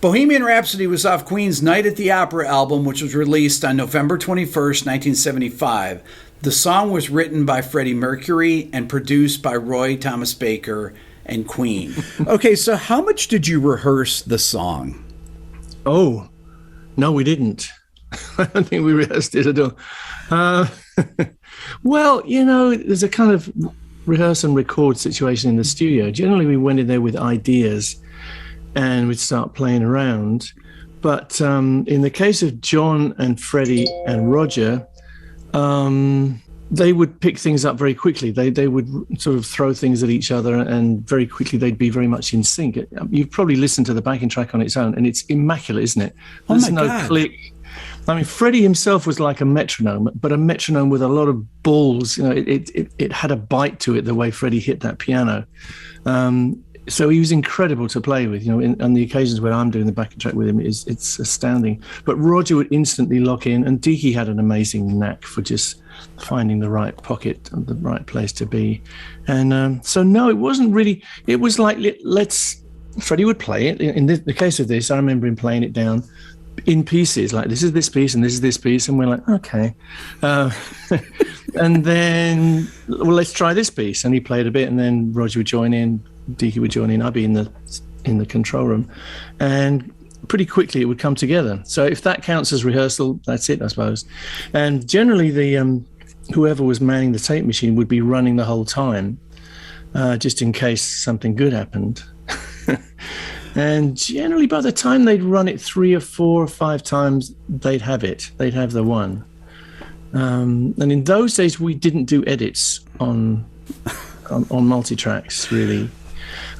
Bohemian Rhapsody was off Queen's Night at the Opera album, which was released on November 21st, 1975. The song was written by Freddie Mercury and produced by Roy Thomas Baker and Queen. Okay, so how much did you rehearse the song? Oh, no, we didn't. I don't think we rehearsed it at all. Well, there's a kind of rehearse and record situation in the studio. Generally, we went in there with ideas and we'd start playing around. But in the case of John and Freddie and Roger, they would pick things up very quickly. They would sort of throw things at each other, and very quickly they'd be very much in sync. You've probably listened to the backing track on its own, and it's immaculate, isn't it? There's no click. I mean, Freddie himself was like a metronome, but a metronome with a lot of balls. It had a bite to it, the way Freddie hit that piano. So he was incredible to play with. On the occasions where I'm doing the backing track with him, it's astounding. But Roger would instantly lock in, and Deaky had an amazing knack for just finding the right pocket and the right place to be. And so no, it wasn't really. It was like Freddie would play it. In the case of this, I remember him playing it down in pieces, like this is this piece and this is this piece, and we're like, okay. And then, well, let's try this piece. And he played a bit, and then Roger would join in, Deaky would join in, I'd be in the control room, and pretty quickly it would come together. So if that counts as rehearsal, that's it, I suppose. And generally the whoever was manning the tape machine would be running the whole time, just in case something good happened. And generally by the time they'd run it 3 or 4 or 5 times, they'd have the one. And in those days we didn't do edits on multi-tracks, really.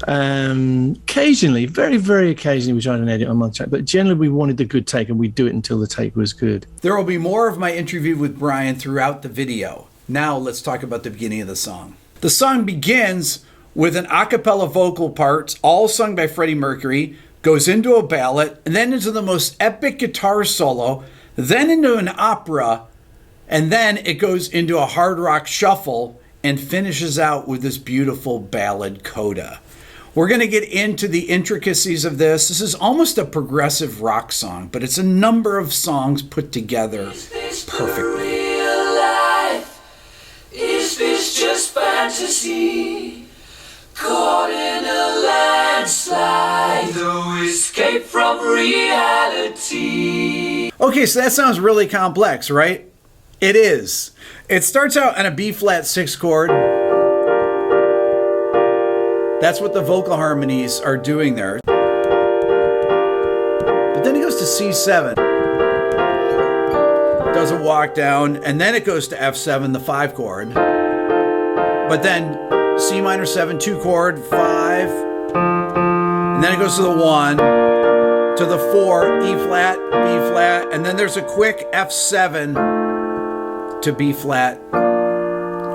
Occasionally, very, very occasionally, we tried an edit on multi-track, but generally we wanted the good take, and we'd do it until the take was good. There will be more of my interview with Brian throughout the video. Now let's talk about the beginning of the song. The song begins with an a cappella vocal part, all sung by Freddie Mercury, goes into a ballad, and then into the most epic guitar solo, then into an opera, and then it goes into a hard rock shuffle and finishes out with this beautiful ballad coda. We're going to get into the intricacies of this. This is almost a progressive rock song, but it's a number of songs put together perfectly. Real life? Is this just fantasy? Caught in a landslide, no escape from reality. Okay, so that sounds really complex, right? It is. It starts out on a B-flat 6 chord. That's what the vocal harmonies are doing there. But then it goes to C7. Does a walk down, and then it goes to F7, the 5 chord. But then C minor 7, 2 chord, 5. And then it goes to the 1, to the 4, E flat, B flat, and then there's a quick F7 to B flat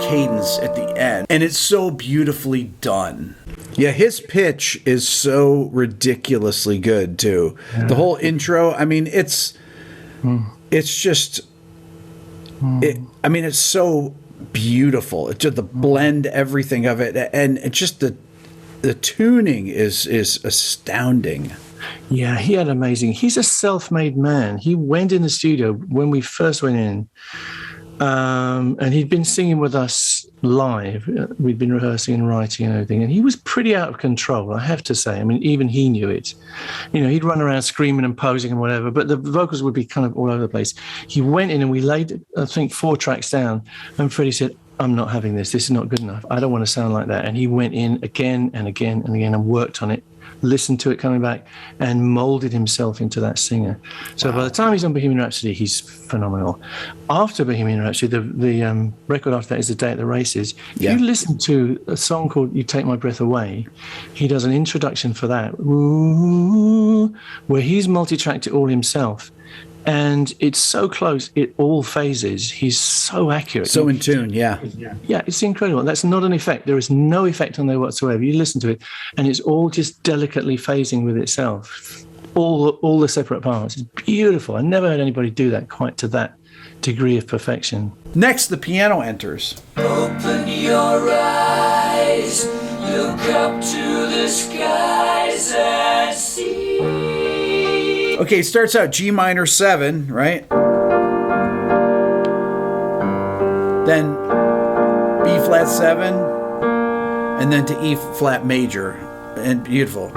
cadence at the end. And it's so beautifully done. Yeah, his pitch is so ridiculously good too. Yeah. The whole intro, I mean, it's just, it's so beautiful. It's just the blend, everything of it, and it's just the tuning is astounding. Yeah, he had amazing. He's a self-made man. He went in the studio when we first went in, and he'd been singing with us live. We'd been rehearsing and writing and everything, and he was pretty out of control, I have to say. I mean, even he knew it. He'd run around screaming and posing and whatever, but the vocals would be kind of all over the place. He went in and we laid, I think, 4 tracks down, and Freddie said, I'm not having this. This is not good enough. I don't want to sound like that. And he went in again and again and again and worked on it, listened to it coming back, and molded himself into that singer. So by the time he's on Bohemian Rhapsody, he's phenomenal. After Bohemian Rhapsody, the record after that is The Day at the Races. Yeah. If you listen to a song called You Take My Breath Away, he does an introduction for that, where he's multi-tracked it all himself. And it's so close, it all phases. He's so accurate. So in tune, yeah. Yeah, it's incredible. That's not an effect. There is no effect on there whatsoever. You listen to it, and it's all just delicately phasing with itself. All the separate parts. It's beautiful. I never heard anybody do that quite to that degree of perfection. Next, the piano enters. Open your eyes, look up to the skies and see. Okay, it starts out G minor 7, right? Then B flat 7, and then to E flat major, and beautiful.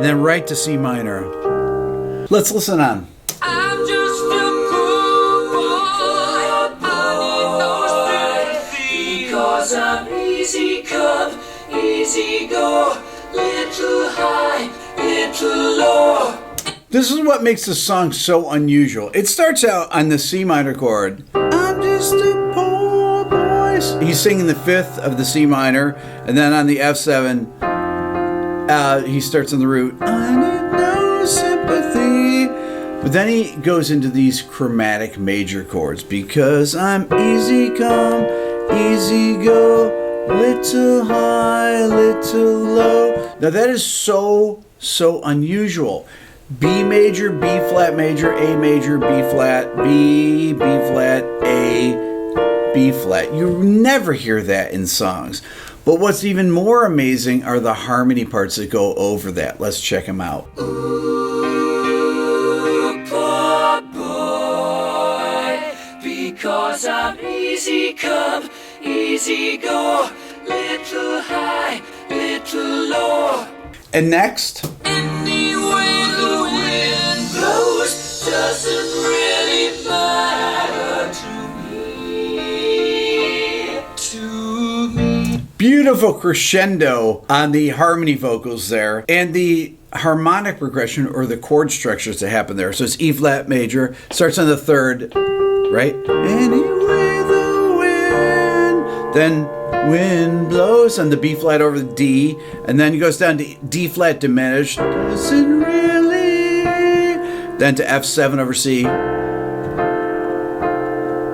Then right to C minor. Let's listen on. I'm just a poor boy, I need no sympathy, because I'm easy come, easy go, little high, little low. This is what makes the song so unusual. It starts out on the C minor chord. I'm just a poor boy. He's singing the 5th of the C minor, and then on the F7, he starts on the root. I need no sympathy. But then he goes into these chromatic major chords. Because I'm easy come, easy go, little high, little low. Now that is so unusual. B major, B flat major, A major, B flat, B flat, A, B flat. You never hear that in songs. But what's even more amazing are the harmony parts that go over that. Let's check them out. Ooh, poor boy, because I'm easy come, easy go, little high, little low. And next, Anyway the wind blows doesn't really matter to me. beautiful crescendo on the harmony vocals there, and the harmonic progression or the chord structures that happen there. So it's E flat major, starts on the 3rd, right? Anyway the wind, then wind blows on the B flat over the D, and then it goes down to D flat diminished, doesn't really, then to F7 over C.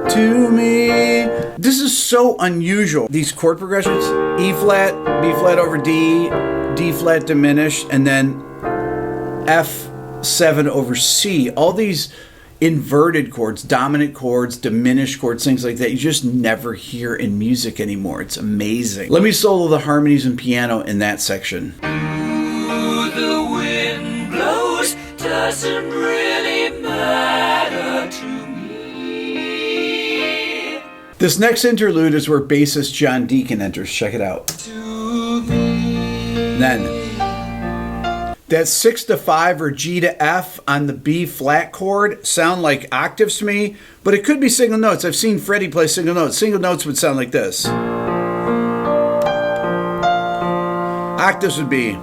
To me. This is so unusual. These chord progressions, E flat, B flat over D, D flat diminished, and then F7 over C. All these inverted chords, dominant chords, diminished chords, things like that, you just never hear in music anymore. It's amazing. Let me solo the harmonies and piano in that section. Ooh, the wind blows doesn't really matter to me. This next interlude is where bassist John Deacon enters. Check it out. To me. Then that 6 to 5 or G to F on the B flat chord sound like octaves to me, but it could be single notes. I've seen Freddie play single notes. Single notes would sound like this. Octaves would be.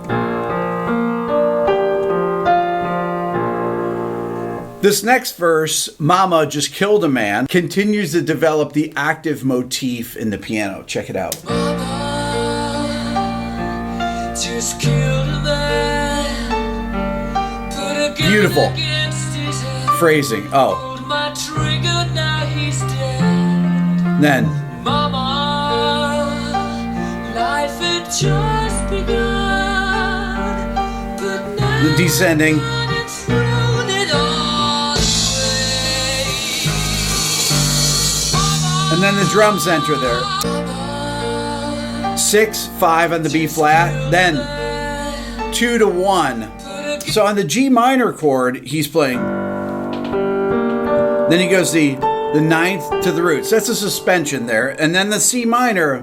This next verse, Mama Just Killed a Man, continues to develop the octave motif in the piano. Check it out. Mama just killed a man. Put a gun Beautiful against his head. phrasing. Oh, Pulled my trigger, now he's dead. then Mama, life had just begun, but now the descending. it's thrown it all away. And then the drums enter there. 6, 5 on the B flat, then 2 to 1. So on the G minor chord, he's playing. Then he goes the 9th to the root. So that's a suspension there. And then the C minor,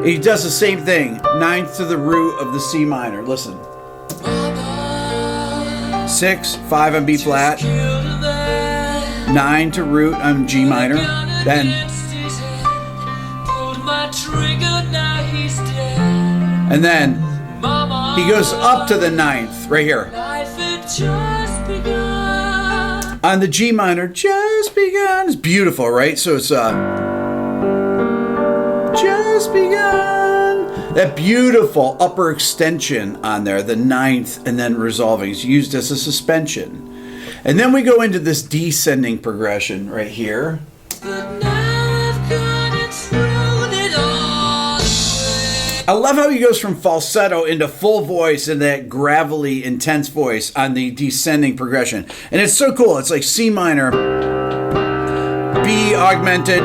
he does the same thing. 9th to the root of the C minor. Listen. 6, 5 on B flat. 9 to root on G minor. Then. And then he goes up to the 9th right here. On the G minor, just begun. It's beautiful, right? So it's just begun. That beautiful upper extension on there, the 9th, and then resolving is used as a suspension. And then we go into this descending progression right here. I love how he goes from falsetto into full voice and that gravelly, intense voice on the descending progression. And it's so cool. It's like C minor, B augmented,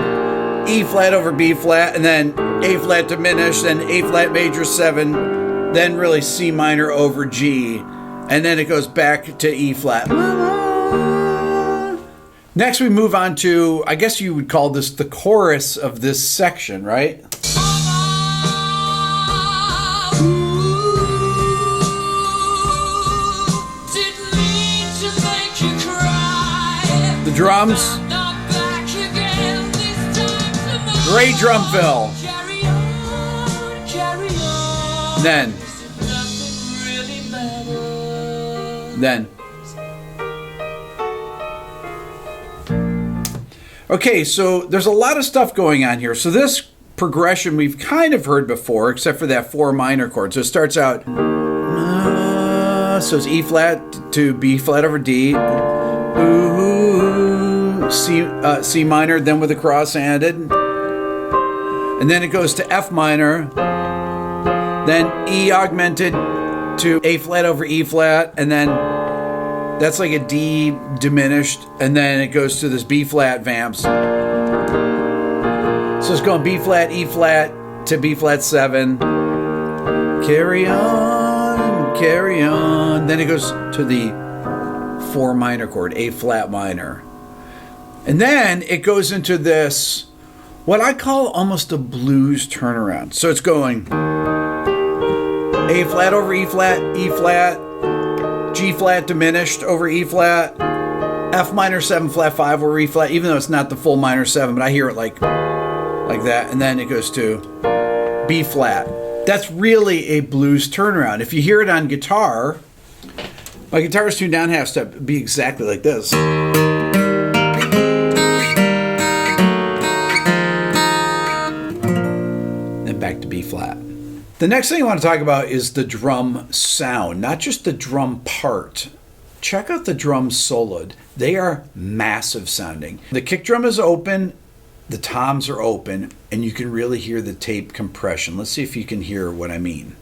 E flat over B flat, and then A flat diminished, then A flat major 7, then really C minor over G, and then it goes back to E flat. Next we move on to, I guess you would call this the chorus of this section, right? The drums. Great drum fill. Then. Okay, so there's a lot of stuff going on here. So this progression we've kind of heard before, except for that 4 minor chord. So it starts out, so it's E flat to B flat over D, C minor, then with a cross-handed, and then it goes to F minor, then E augmented to A flat over E flat, and then that's like a D diminished, and then it goes to this B flat vamps. So it's going B flat, E flat to B flat 7. Carry on, carry on. Then it goes to the 4 minor chord, A flat minor. And then it goes into this, what I call almost a blues turnaround. So it's going A flat over E flat, G flat diminished over E flat, F minor 7 flat 5 over E flat, even though it's not the full minor 7, but I hear it like that, and then it goes to B flat. That's really a blues turnaround. If you hear it on guitar, my guitar is tuned down half step, it'd be exactly like this. Then back to B flat. The next thing I want to talk about is the drum sound, not just the drum part. Check out the drums soloed. They are massive sounding. The kick drum is open, the toms are open, and you can really hear the tape compression. Let's see if you can hear what I mean.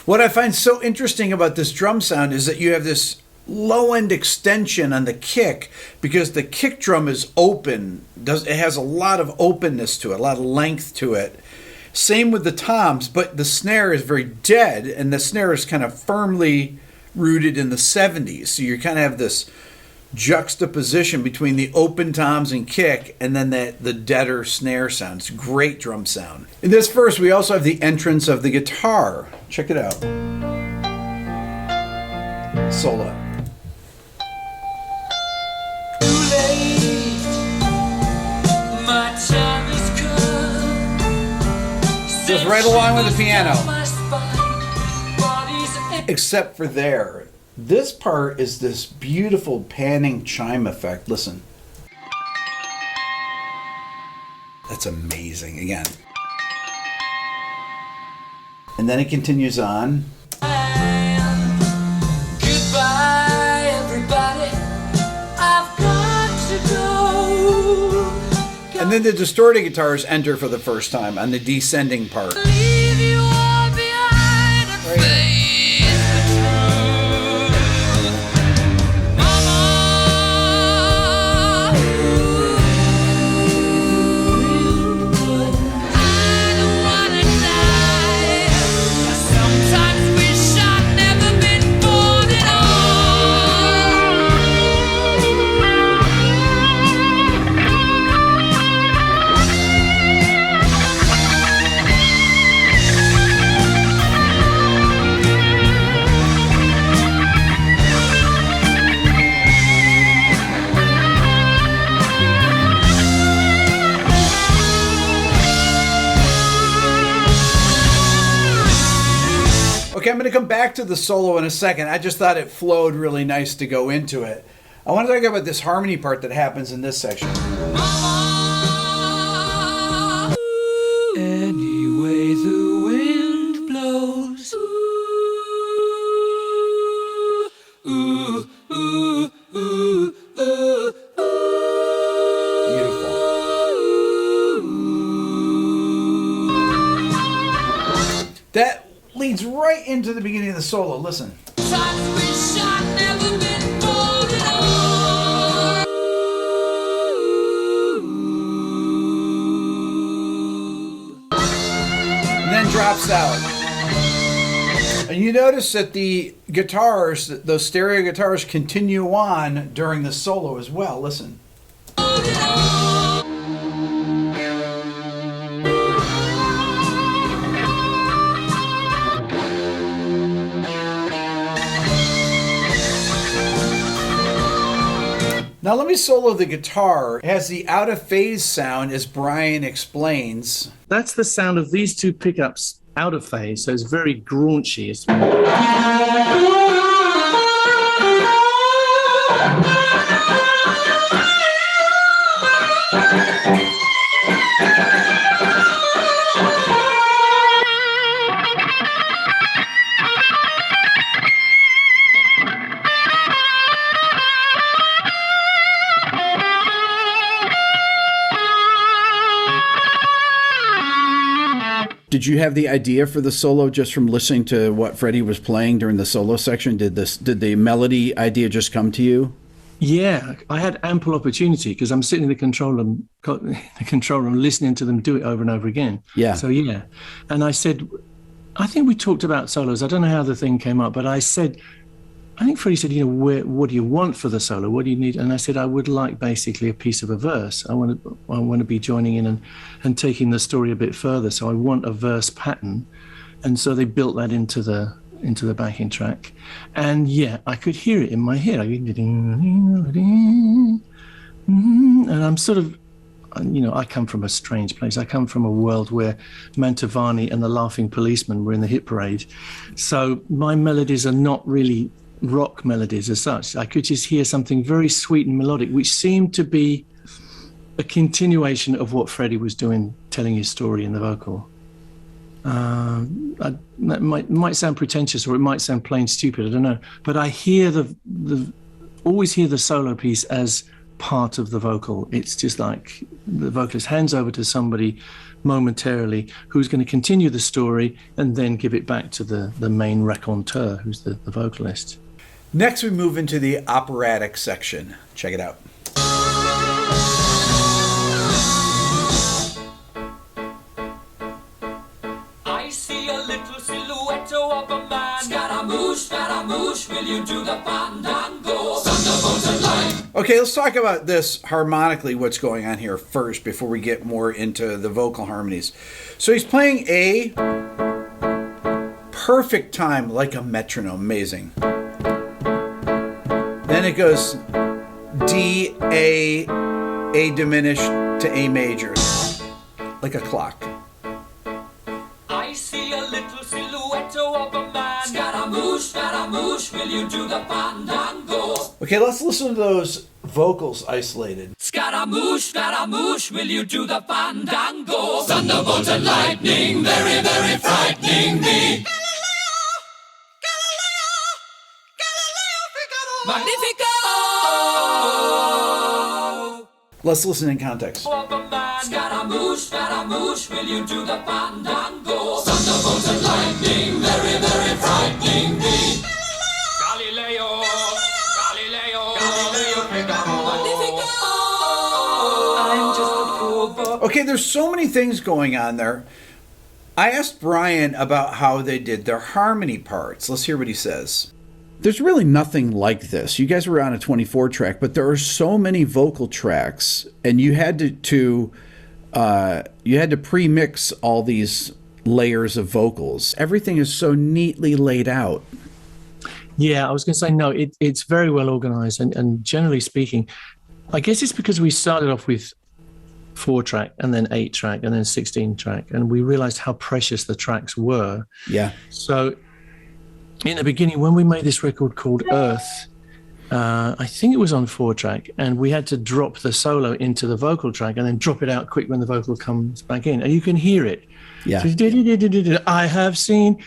What I find so interesting about this drum sound is that you have this low end extension on the kick, because the kick drum is open. It has a lot of openness to it, a lot of length to it. Same with the toms, but the snare is very dead, and the snare is kind of firmly rooted in the 70s. So you kind of have this juxtaposition between the open toms and kick, and then the deader snare sound. It's great drum sound. In this verse, we also have the entrance of the guitar. Check it out. Solo. Just right along with the piano. Except for there. This part is this beautiful panning chime effect. Listen. That's amazing. Again. And then it continues on. Goodbye, everybody. I've got to go. And then the distorted guitars enter for the first time on the descending part. Leave you all behind and face the truth. Mama, I don't wanna die. I sometimes wish I'd never been born at Okay, I'm going to come back to the solo in a second. I just thought it flowed really nice to go into it. I want to talk about this harmony part that happens in this section. Any way the wind blows. Beautiful. That leads right right into the beginning of the solo. Listen. And then drops out. And you notice that the guitars, those stereo guitars, continue on during the solo as well. Listen. Now let me solo the guitar. It has the out of phase sound as Brian explains. That's the sound of these two pickups out of phase, so it's very graunchy. It's... Did you have the idea for the solo just from listening to what Freddie was playing during the solo section? Did the melody idea just come to you? Yeah, I had ample opportunity because I'm sitting in the control room listening to them do it over and over again. Yeah. So yeah, and I said, I think we talked about solos. I don't know how the thing came up, but I said, I think Freddie said, what do you want for the solo? What do you need? And I said, I would like basically a piece of a verse. I want to be joining in and taking the story a bit further. So I want a verse pattern. And so they built that into the backing track. And yeah, I could hear it in my head. And I'm sort of, I come from a strange place. I come from a world where Mantovani and the Laughing Policeman were in the hit parade. So my melodies are not really rock melodies as such. I could just hear something very sweet and melodic, which seemed to be a continuation of what Freddie was doing, telling his story in the vocal. That might sound pretentious, or it might sound plain stupid, I don't know. But I hear always hear the solo piece as part of the vocal. It's just like the vocalist hands over to somebody momentarily who's going to continue the story and then give it back to the main raconteur, who's the vocalist. Next, we move into the operatic section. Check it out. I see a little silhouette of a man. Scaramouche, Scaramouche, will you do the fandango? Thunderbolt and light. Okay, let's talk about this harmonically, what's going on here first before we get more into the vocal harmonies. So he's playing A, perfect time, like a metronome, amazing. Then it goes D, A diminished to A major, like a clock. I see a little silhouette of a man. Scaramouche, Scaramouche, will you do the fandango? Okay, let's listen to those vocals isolated. Scaramouche, Scaramouche, will you do the fandango? Thunderbolt and lightning, very, very frightening me. Magnifico! Let's listen in context. Scaramouche, Scaramouche, will you do the fandango? Thunderbolt and lightning, very, very frightening me. Galileo, Galileo, Galileo, Magnifico! I'm just a poor boy. Okay, there's so many things going on there. I asked Brian about how they did their harmony parts. Let's hear what he says. There's really nothing like this. You guys were on a 24 track, but there are so many vocal tracks, and you had to pre-mix all these layers of vocals. Everything is so neatly laid out. Yeah, I was going to say, no, it's very well organized. And generally speaking, I guess it's because we started off with 4-track and then 8-track and then 16-track. And we realized how precious the tracks were. Yeah. So in the beginning, when we made this record called Earth, I think it was on 4-track, and we had to drop the solo into the vocal track and then drop it out quick when the vocal comes back in, and you can hear it. Yeah. So, I have seen.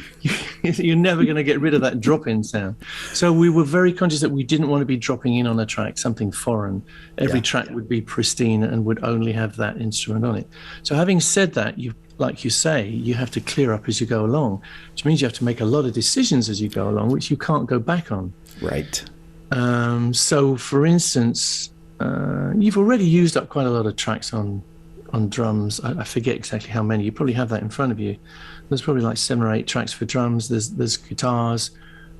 You're never going to get rid of that drop-in sound. So we were very conscious that we didn't want to be dropping in on a track something foreign. Every track would be pristine and would only have that instrument on it. So having said that, like you say, you have to clear up as you go along, which means you have to make a lot of decisions as you go along, which you can't go back on. Right. So, for instance, you've already used up quite a lot of tracks on drums. I forget exactly how many. You probably have that in front of you. There's probably like 7 or 8 tracks for drums. There's guitars,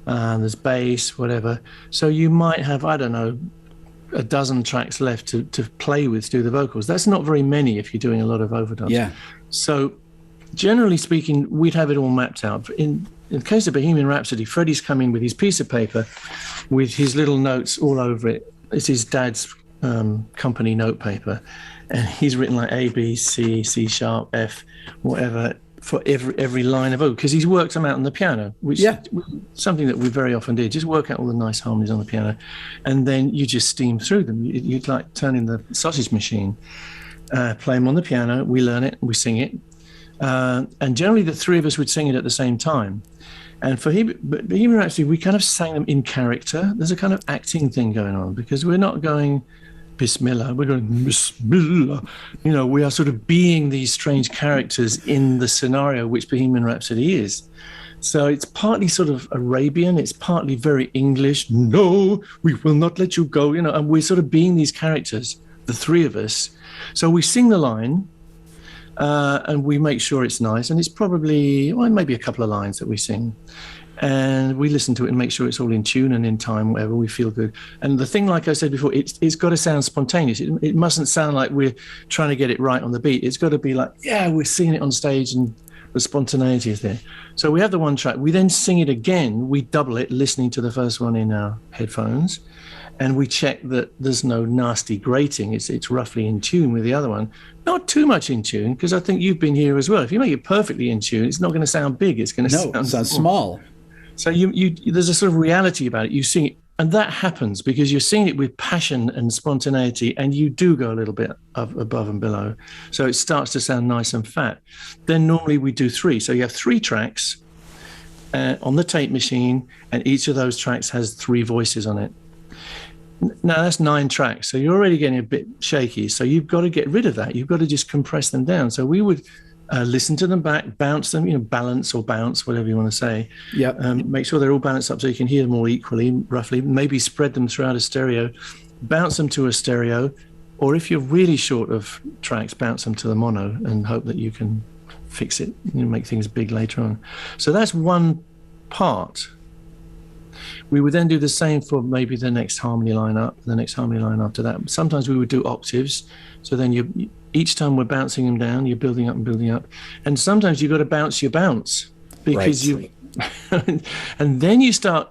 there's bass, whatever. So you might have, I don't know, a dozen tracks left to play with to do the vocals. That's not very many if you're doing a lot of overdubs. Yeah. So generally speaking, we'd have it all mapped out. In the case of Bohemian Rhapsody, Freddie's come in with his piece of paper with his little notes all over it. It's his dad's company note paper. And he's written like A, B, C, C sharp, F, whatever, for every line of O, because he's worked them out on the piano, which is something that we very often do. Just work out all the nice harmonies on the piano, and then you just steam through them. You'd like turning the sausage machine, play them on the piano, we learn it, we sing it. And generally the 3 of us would sing it at the same time. And for Bohemian Rhapsody, we kind of sang them in character. There's a kind of acting thing going on, because we're not going Bismillah, we're going Bismillah. You know, we are sort of being these strange characters in the scenario which Bohemian Rhapsody is. So it's partly sort of Arabian, it's partly very English. No, we will not let you go, you know, and we're sort of being these characters, the 3 of us. So we sing the line, and we make sure it's nice, and it's probably, well, maybe a couple of lines that we sing. And we listen to it and make sure it's all in tune and in time, whatever, we feel good. And the thing, like I said before, it's got to sound spontaneous. It mustn't sound like we're trying to get it right on the beat. It's got to be like, yeah, we're seeing it on stage and the spontaneity is there. So we have the one track. We then sing it again. We double it, listening to the first one in our headphones. And we check that there's no nasty grating. It's roughly in tune with the other one. Not too much in tune, because I think you've been here as well. If you make it perfectly in tune, it's not going to sound big. It's going to sound small. So you there's a sort of reality about it. You sing it, and that happens because you're singing it with passion and spontaneity, and you do go a little bit above and below. So it starts to sound nice and fat. Then normally we do 3. So you have 3 tracks on the tape machine, and each of those tracks has 3 voices on it. Now that's 9 tracks. So you're already getting a bit shaky. So you've got to get rid of that. You've got to just compress them down. So we would listen to them back, bounce them, you know, balance or bounce, whatever you want to say. Yeah. Make sure they're all balanced up so you can hear them all equally, roughly. Maybe spread them throughout a stereo, bounce them to a stereo, or if you're really short of tracks, bounce them to the mono and hope that you can fix it, you know, make things big later on. So that's one part. We would then do the same for maybe the next harmony line up, the next harmony line after that. Sometimes we would do octaves. So then each time we're bouncing them down, you're building up and building up. And sometimes you've got to bounce your bounce, because and then you start,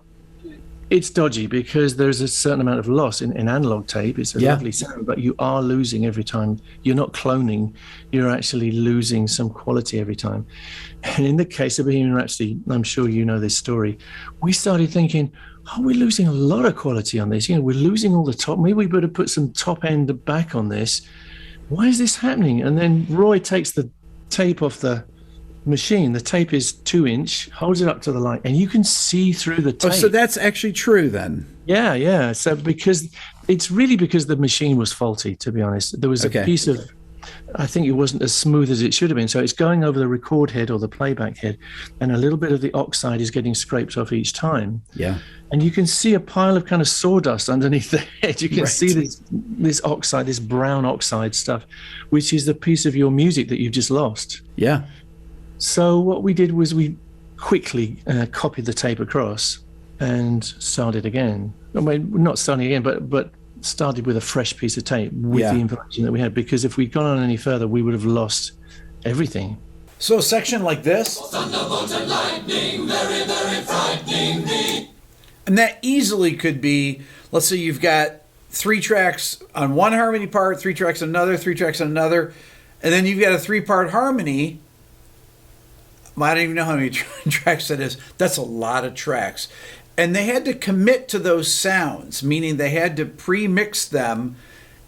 it's dodgy because there's a certain amount of loss in analog tape. It's a lovely sound, but you are losing every time. You're not cloning, you're actually losing some quality every time. And in the case of Bohemian Rhapsody, I'm sure you know this story, we started thinking, oh, we're losing a lot of quality on this. You know, we're losing all the top. Maybe we better put some top end back on this. Why is this happening? And then Roy takes the tape off the machine. The tape is 2-inch, holds it up to the light, and you can see through the tape. Oh, so that's actually true then? Yeah. So because the machine was faulty, to be honest. There was a piece of, I think it wasn't as smooth as it should have been. So it's going over the record head or the playback head, and a little bit of the oxide is getting scraped off each time. Yeah. And you can see a pile of kind of sawdust underneath the head. You can see this oxide, this brown oxide stuff, which is the piece of your music that you've just lost. Yeah. So what we did was we quickly copied the tape across and started again. I mean, not starting again, but started with a fresh piece of tape with the information that we had, because if we'd gone on any further, we would have lost everything. So a section like this, Thunderbolt and lightning, very, very frightening me. And that easily could be, let's say you've got 3 tracks on one harmony part, 3 tracks on another, 3 tracks on another, and then you've got a 3-part harmony. I don't even know how many tracks that is. That's a lot of tracks. And they had to commit to those sounds, meaning they had to pre-mix them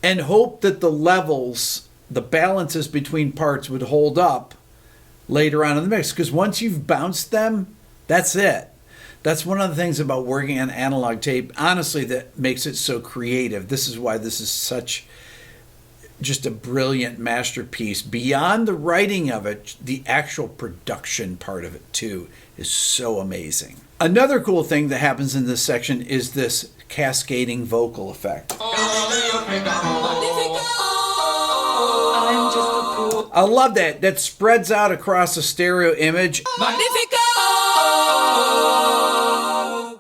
and hope that the levels, the balances between parts would hold up later on in the mix. Because once you've bounced them, that's it. That's one of the things about working on analog tape, honestly, that makes it so creative. This is why this is such just a brilliant masterpiece. Beyond the writing of it, the actual production part of it, too, is so amazing. Another cool thing that happens in this section is this cascading vocal effect. I love that. That spreads out across a stereo image.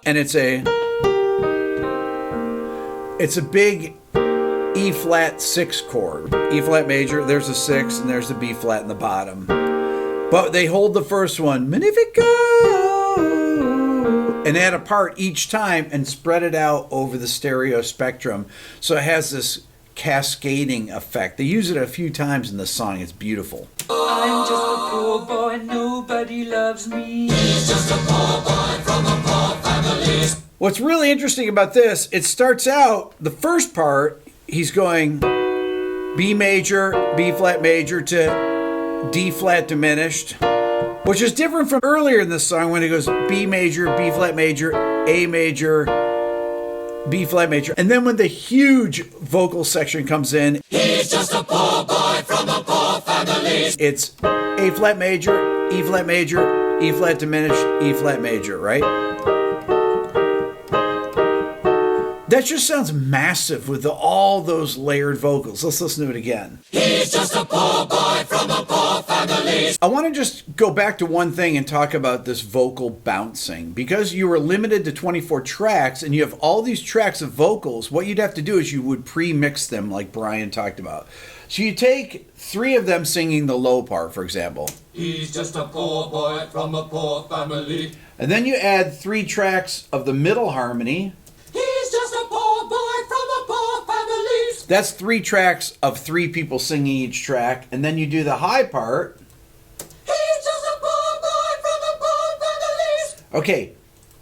And it's a big E flat 6 chord. E flat major, there's a 6, and there's a B flat in the bottom. But they hold the first one, Magnifico, and add a part each time and spread it out over the stereo spectrum. So it has this cascading effect. They use it a few times in the song. It's beautiful. I'm just a poor boy, nobody loves me. He's just a poor boy from a poor family. What's really interesting about this, it starts out, the first part, he's going B major, B flat major to D flat diminished, which is different from earlier in this song when he goes B major, B flat major, A major, B flat major. And then when the huge vocal section comes in, He's just a poor boy from a poor family. it's A flat major, E flat major, E flat diminished, E flat major, right? That just sounds massive with all those layered vocals. Let's listen to it again. He's just a poor boy from a poor family. I want to just go back to one thing and talk about this vocal bouncing. Because you were limited to 24 tracks and you have all these tracks of vocals, what you'd have to do is you would pre-mix them like Brian talked about. So you take 3 of them singing the low part, for example. He's just a poor boy from a poor family. And then you add 3 tracks of the middle harmony. He's just a poor boy from a poor family. That's 3 tracks of 3 people singing each track. And then you do the high part. He's just a poor boy from a poor family. Okay,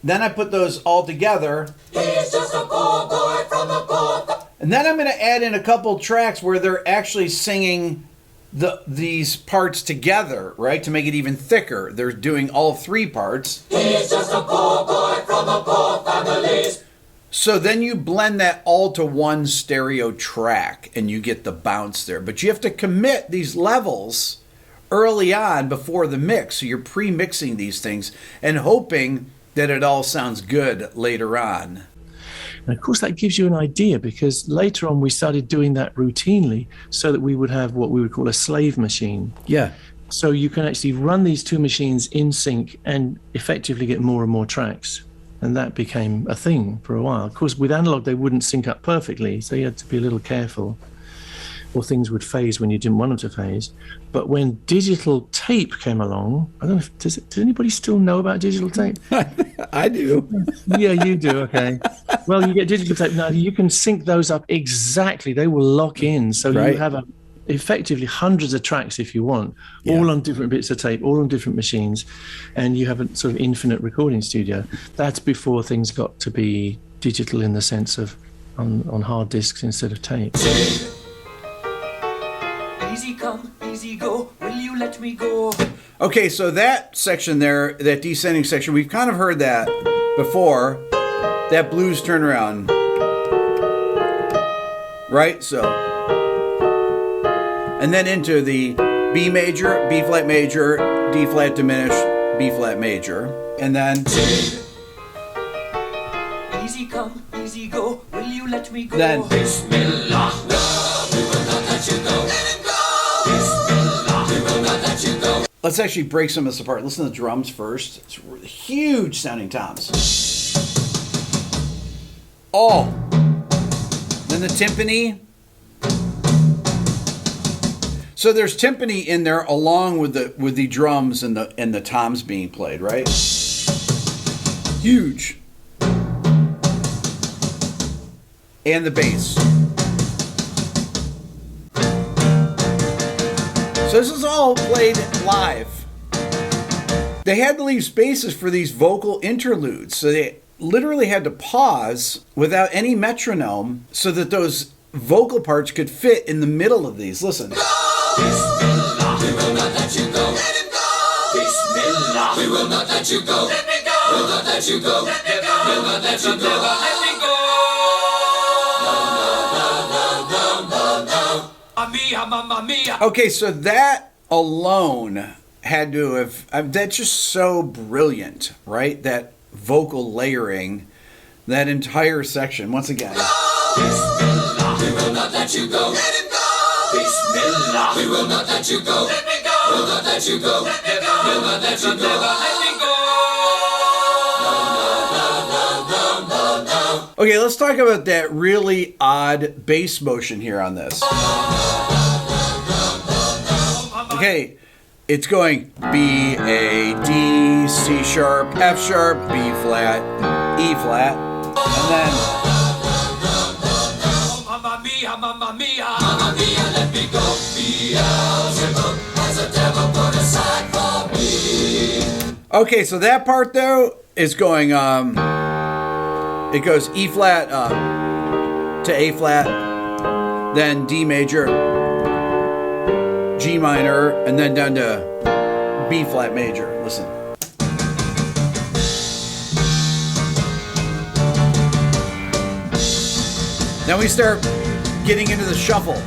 then I put those all together. He's just a poor boy from a poor family. And then I'm going to add in a couple tracks where they're actually singing these parts together, right? To make it even thicker. They're doing all 3 parts. He's just a poor boy from a poor family. So then you blend that all to one stereo track and you get the bounce there. But you have to commit these levels early on before the mix. So you're pre-mixing these things and hoping that it all sounds good later on. And of course, that gives you an idea, because later on we started doing that routinely so that we would have what we would call a slave machine. Yeah. So you can actually run these 2 machines in sync and effectively get more and more tracks. And that became a thing for a while. Of course, with analog, they wouldn't sync up perfectly, so you had to be a little careful, or things would phase when you didn't want them to phase. But when digital tape came along, I don't know, does anybody still know about digital tape? I do. Yeah, you do, okay. Well, you get digital tape now, you can sync those up exactly. They will lock in, so Right. you have effectively hundreds of tracks if you want, all on different bits of tape, all on different machines, and you have a sort of infinite recording studio. That's before things got to be digital in the sense of on hard disks instead of tape. Easy come, easy go, will you let me go? Okay, so that section there, that descending section, we've kind of heard that before. That blues turnaround. Right? So. And then into the B major, B flat major, D flat diminished, B flat major. And then. Easy come, easy go, will you let me go? Then. Bismillah, no, we will not let you go. Let him go! Bismillah, we will not let you go. Let's actually break some of this apart. Listen to the drums first. It's huge sounding toms. Oh. Then the timpani. So there's timpani in there along with the drums and the toms being played, right? Huge. And the bass. So this is all played live. They had to leave spaces for these vocal interludes. So literally had to pause without any metronome so that those vocal parts could fit in the middle of these. Listen. Bismillah, we will not let you go. Let him go. Bismillah, we will not let you go. Let me go. We'll not let you go. Let me go. We'll not let you go. Let me go. No. Mamma mia, mamma mia. Okay, so that alone had to have, that's just so brilliant, right? That vocal layering, that entire section. Once again. Bismillah, we will not let you go. Let him go. Bismillah, we will not let you go. Let me go. We'll not let you go. Let me go. We'll not let you go. Let me go. No. Okay, let's talk about that really odd bass motion here on this. Okay, it's going B, A, D, C sharp, F sharp, B flat, E flat, and then Mamma mia, mamma mia, mamma mia, let me go. Beelzebub has a devil put aside for me. okay, so that part though is going it goes E flat to A flat, then D major, G minor, and then down to B flat major. Listen. Now we start getting into the shuffle.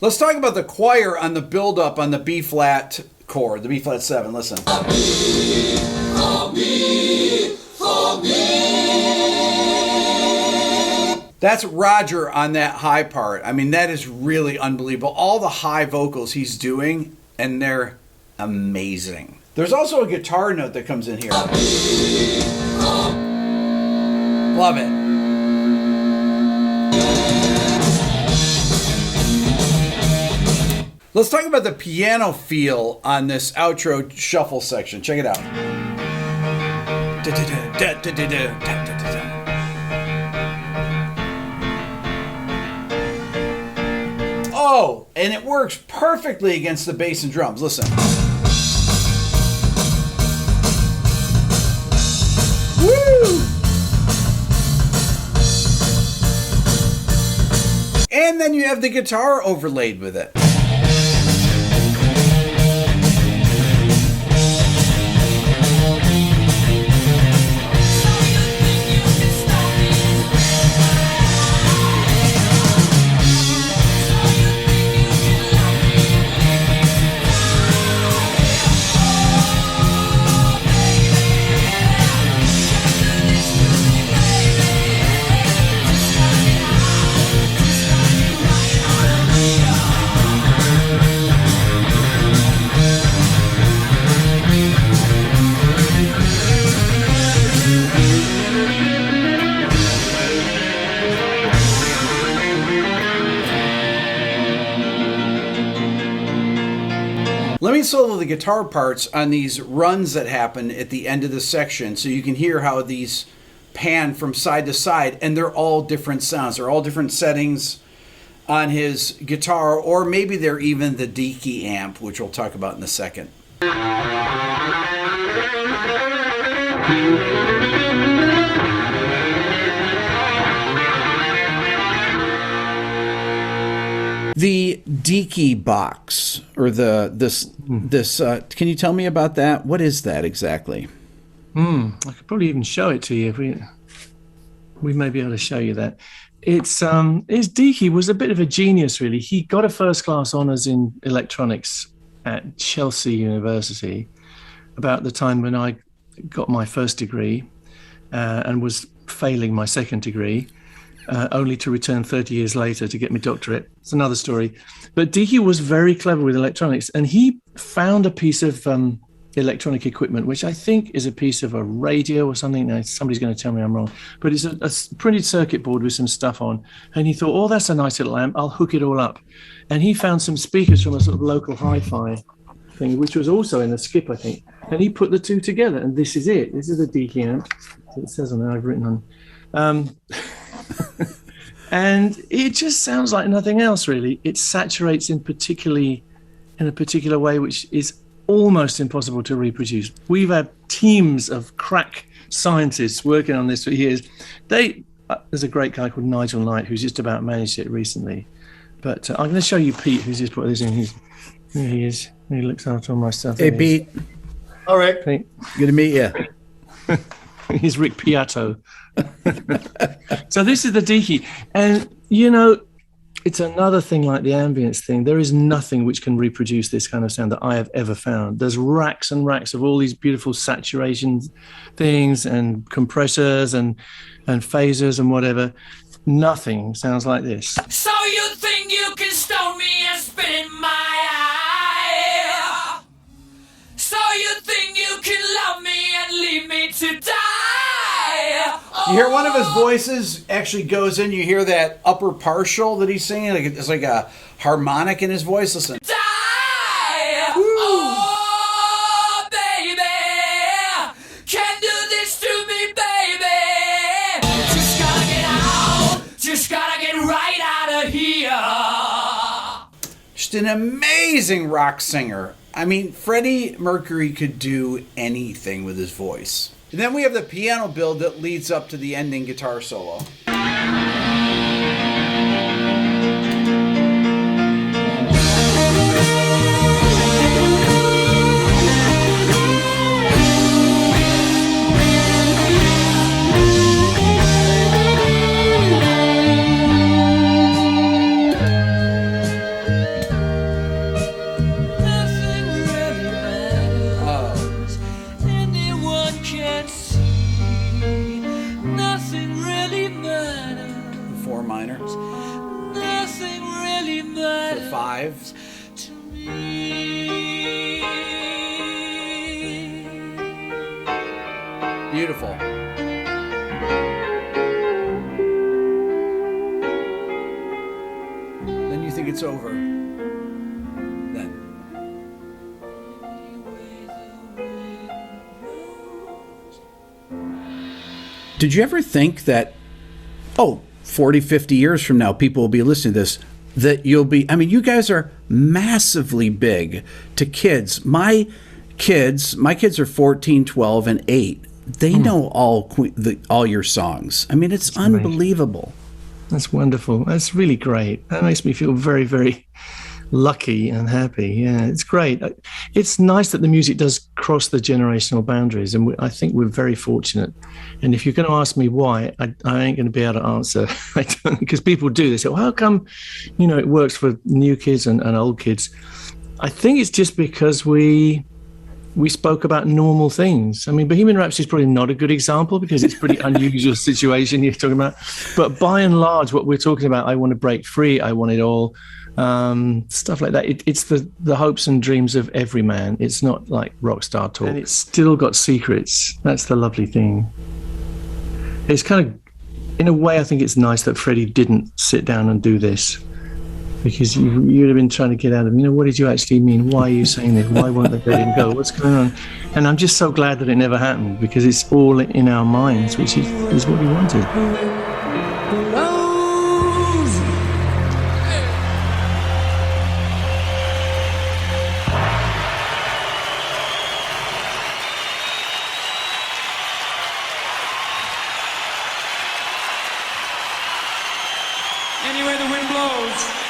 Let's talk about the choir on the build up on the B flat chord, the B flat 7. Listen. For me. That's Roger on that high part. I mean, that is really unbelievable. All the high vocals he's doing, and they're amazing. There's also a guitar note that comes in here. Love it. Let's talk about the piano feel on this outro shuffle section. Check it out. Oh, and it works perfectly against the bass and drums. Listen. Woo! And then you have the guitar overlaid with it. Let me solo the guitar parts on these runs that happen at the end of the section so you can hear how these pan from side to side, and they're all different sounds. They're all different settings on his guitar, or maybe they're even the D key amp, which we'll talk about in a second. The D key box, or this. Can you tell me about that? What is that exactly? I could probably even show it to you if we may be able to show you that. His D key was a bit of a genius, really. He got a first class honours in electronics at Chelsea University about the time when I got my first degree and was failing my second degree. Only to return 30 years later to get my doctorate. It's another story. But Dickey was very clever with electronics, and he found a piece of electronic equipment, which I think is a piece of a radio or something. Now, somebody's going to tell me I'm wrong. But it's a printed circuit board with some stuff on. And he thought, oh, that's a nice little amp. I'll hook it all up. And he found some speakers from a sort of local hi-fi thing, which was also in the skip, I think. And he put the two together, and this is it. This is a Dickey amp. It says on there, I've written on. And it just sounds like nothing else, really. It saturates in particularly in a particular way which is almost impossible to reproduce. We've had teams of crack scientists working on this for years. There's a great guy called Nigel Knight who's just about managed it recently. But I'm going to show you Pete, who's just put this in. Here he is. He looks after all my stuff. Hey, Pete. All right. Pete. Good to meet you. He's Rick Piatto. So this is the Deaky. And, you know, it's another thing like the ambience thing. There is nothing which can reproduce this kind of sound that I have ever found. There's racks and racks of all these beautiful saturation things and compressors and phasers and whatever. Nothing sounds like this. So you think you can stone me and spit in my eye? So you think you can love me and leave me to die? You hear one of his voices actually goes in. You hear that upper partial that he's singing. Like it's like a harmonic in his voice. Listen. Die! Oh, baby, can't do this to me, baby. Just gotta get out. Just gotta get right out of here. Just an amazing rock singer. I mean, Freddie Mercury could do anything with his voice. And then we have the piano build that leads up to the ending guitar solo. Fives. Beautiful. Then you think it's over. Then. Did you ever think that, 40, 50 years from now, people will be listening to this, that you'll be, I mean, you guys are massively big to kids. My kids are 14, 12, and 8. They know all your songs. I mean, it's unbelievable. That's wonderful. That's really great. That makes me feel very, very lucky and happy. Yeah, it's great. It's nice that the music does cross the generational boundaries, and I think we're very fortunate. And if you're going to ask me why, I ain't going to be able to answer. I don't, because people do. They say, well, how come, it works for new kids and old kids? I think it's just because we spoke about normal things. I mean, Bohemian Rhapsody is probably not a good example because it's a pretty unusual situation you're talking about. But by and large, what we're talking about, I want to break free, I want it all, stuff like that. It's the hopes and dreams of every man. It's not like rock star talk. And it's still got secrets. That's the lovely thing. It's kind of, in a way, I think it's nice that Freddie didn't sit down and do this. Because you'd have been trying to get out of him, what did you actually mean? Why are you saying this? Why won't they let him go? What's going on? And I'm just so glad that it never happened, because it's all in our minds, which is what we wanted. Anywhere the wind blows.